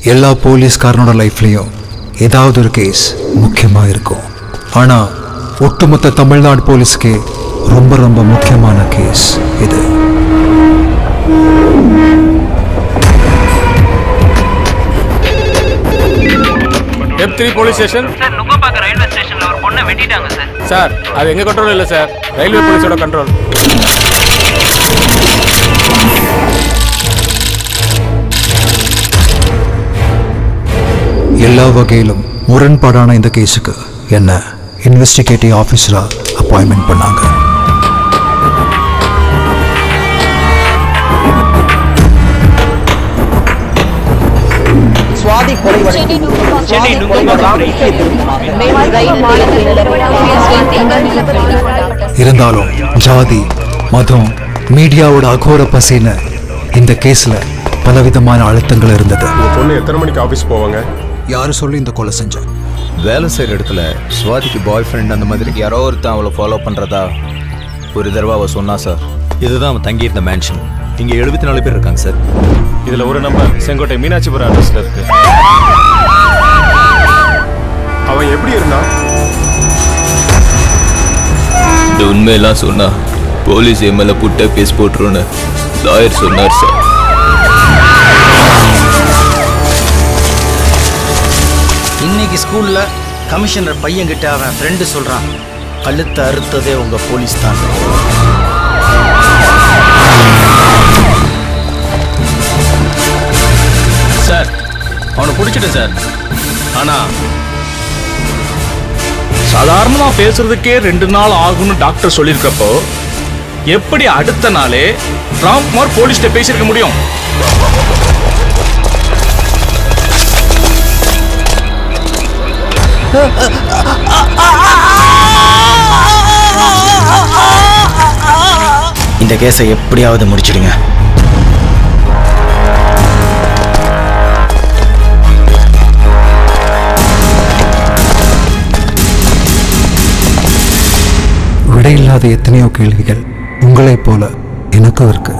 எல்லா போலீஸ்காரனோட லைஃப்லையும் ஏதாவது ஒரு கேஸ் முக்கியமாக இருக்கும். ஆனால் ஒட்டுமொத்த தமிழ்நாடு போலீஸ்க்கே ரொம்ப ரொம்ப முக்கியமான கேஸ் இது. F3 police station sir. Nungambakkam railway ஸ்டேஷன்ல ஒரு பொண்ணை வெட்டிட்டாங்க சார். சார், அது எங்க கண்ட்ரோல் இல்லை சார், ரயில்வே போலீஸோட கண்ட்ரோல். எல்லா வகையிலும் முரண்பாடான இந்த கேஸுக்கு என்ன இன்வெஸ்டிகேட்டிவ் ஆஃபீஸரா அப்பாயின்மெண்ட் பண்ணாங்க. இருந்தாலும் ஜாதி, மதம், மீடியாவோட அகோர பசின்னு இந்த கேஸ்ல பலவிதமான அழுத்தங்கள் இருந்தது. பொண்ணு எத்தனை மணிக்கு ஆஃபீஸ் போவாங்க? யாரு சொல்லி இந்த கொலை செஞ்ச? வேலை செய்கிற இடத்துல சுவாதிக்கு பாய் ஃப்ரெண்ட் அந்த மாதிரி யாரோ ஒருத்தன் அவளை ஃபாலோ பண்ணுறதா ஒரு தடவை அவள் சொன்னா சார். இதுதான் அவன் தங்கியிருந்த மேன்ஷன். இங்கே 74 பேர் இருக்காங்க சார். இதில் ஒரு நம்பர் செங்கோட்டை மீனாட்சிபுரம் அட்ரஸில் இருக்கு. அவன் எப்படி இருந்தான்? இந்த உண்மையெல்லாம் சொன்னா போலீஸ் எம்எல்ஏ புட்ட கேஸ் போட்டுருன்னு லாயர் சொன்னார் சார். இன்னைக்கு ஸ்கூல்ல கமிஷனர் பையன்கிட்ட அவன் ஃப்ரெண்டு சொல்றான், கழுத்தை அறுத்ததே உங்க போலீஸ் தான். சார், அவனை பிடிச்சிட்டேன் சார். ஆனா சாதாரணமா பேசுறதுக்கே 2 நாள் ஆகும்னு டாக்டர் சொல்லியிருக்கப்போ எப்படி அடுத்த நாளே ராம்குமார் போலீஸ்கிட்ட பேசியிருக்க முடியும்? இந்த கேஸை எப்படியாவது முடிச்சிடுங்க. விடையில்லாத எத்தனையோ கேள்விகள் உங்களைப் போல எனக்கும் இருக்கு.